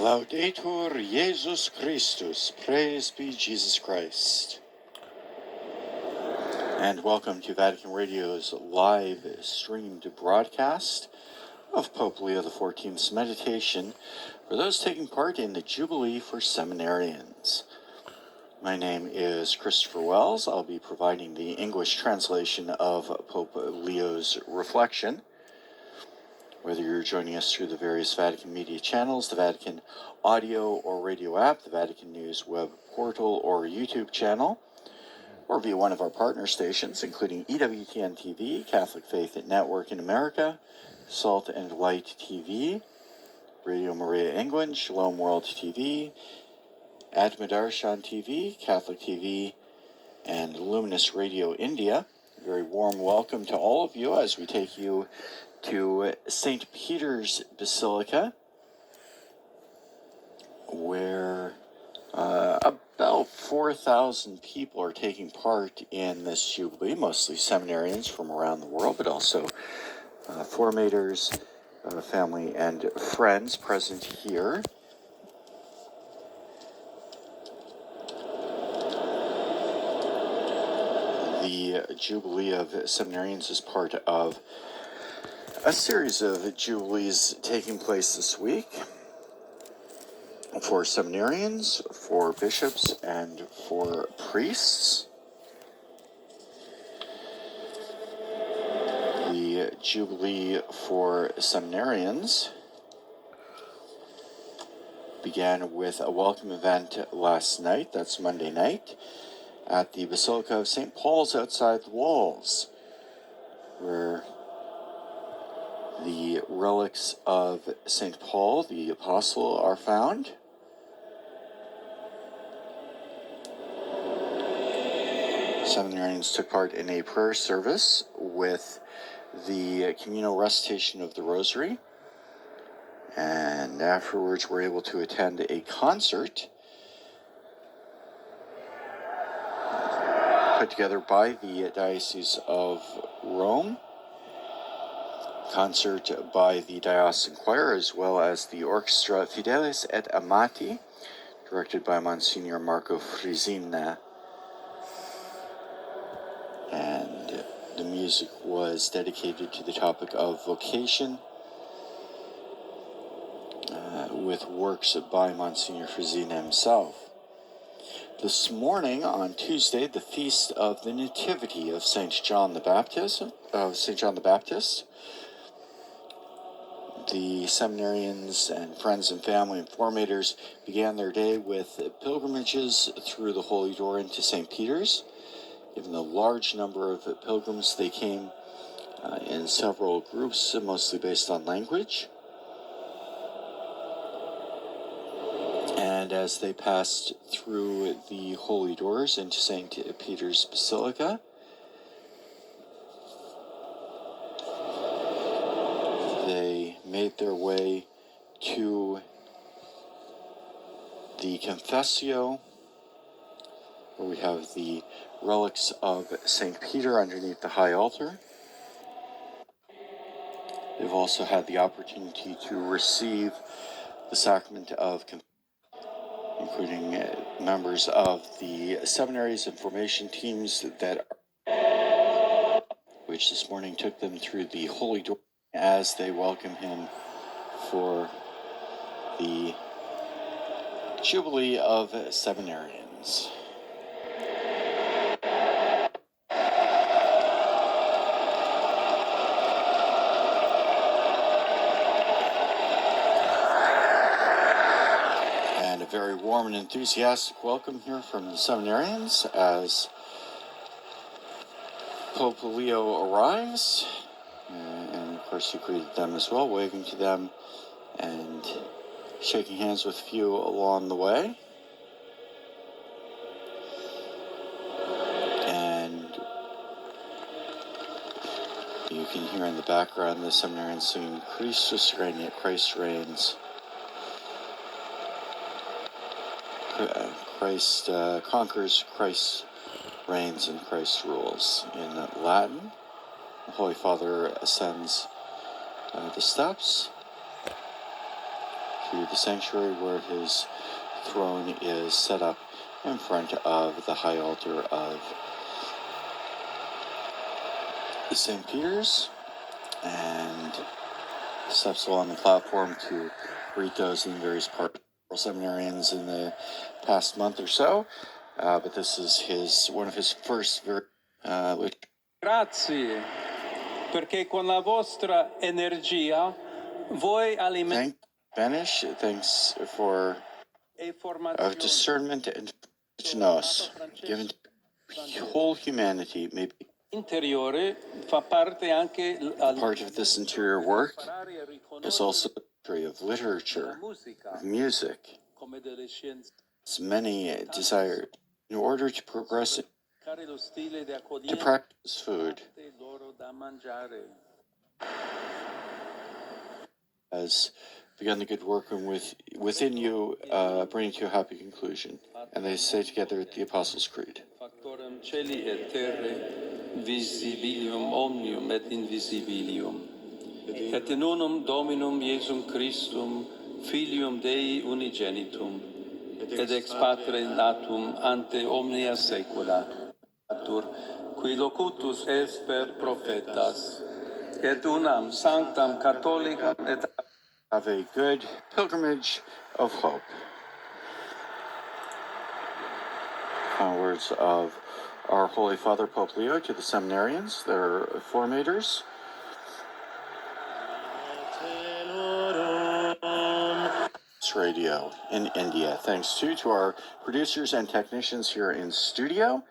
Laudetur Jesus Christus, praise be Jesus Christ. And welcome to Vatican Radio's live streamed broadcast of Pope Leo XIV's meditation for those taking part in the Jubilee for Seminarians. My name is Christopher Wells. I'll be providing the English translation of Pope Leo's reflection. Whether you're joining us through the various Vatican media channels, the Vatican audio or radio app, the Vatican News web portal or YouTube channel, or via one of our partner stations, including EWTN TV, Catholic Faith Network in America, Salt and Light TV, Radio Maria England, Shalom World TV, Admadarshan TV, Catholic TV, and Luminous Radio India. A very warm welcome to all of you as we take you to St. Peter's Basilica, where about 4,000 people are taking part in this Jubilee, mostly seminarians from around the world, but also formators, family, and friends present here. The Jubilee of Seminarians is part of a series of Jubilees taking place this week for seminarians, for bishops, and for priests. The Jubilee for seminarians began with a welcome event last night, that's Monday night, at the Basilica of St. Paul's outside the walls, where the relics of St. Paul, the Apostle, are found. Seminarians took part in a prayer service with the communal recitation of the Rosary, and afterwards were able to attend a concert put together by the Diocese of Rome, concert by the diocesan choir, as well as the orchestra Fidelis et Amati, directed by Monsignor Marco Frisina. And the music was dedicated to the topic of vocation, with works by Monsignor Frisina himself. This morning, on Tuesday, the feast of the Nativity of St. John the Baptist, the seminarians and friends and family and formators began their day with pilgrimages through the Holy Door into St. Peter's. Given the large number of pilgrims, they came in several groups, mostly based on language. And as they passed through the Holy Doors into St. Peter's Basilica, they made their way to the Confessio, where we have the relics of St. Peter underneath the high altar. They've also had the opportunity to receive the sacrament of confession, including members of the seminaries and formation teams which this morning took them through the Holy Door as they welcome him for the Jubilee of Seminarians. And a very warm and enthusiastic welcome here from the seminarians as Pope Leo arrives, and of course he greeted them as well, waving to them and shaking hands with a few along the way. And you can hear in the background the seminarians singing Christus Regnat, Christ reigns. Christ conquers, Christ reigns, and Christ rules in Latin. The Holy Father ascends the steps. to the sanctuary where his throne is set up in front of the high altar of St. Peter's, and steps along the platform to greet those in various parts of seminarians in the past month or so. But this is one of his first Grazie, perché con la vostra energia voi alimentate. Spanish, thanks for of discernment and to us, given to whole humanity, may be Interiore fa parte anche part of this interior work is also the history of literature, of music, as many desire in order to progress to practice food. Has begun the good work within you, bringing to a happy conclusion. And they say together the Apostles' Creed. Factorem celi et terre, visibilium omnium et invisibilium. Et in unum Dominum Iesum Christum, Filium Dei unigenitum, et ex Patre natum ante omnia saecula, qui locutus est per prophetas, et unam sanctam catholicam et have a good pilgrimage of hope. Final words of our Holy Father Pope Leo to the seminarians, their formators. Radio in India. Thanks to our producers and technicians here in studio.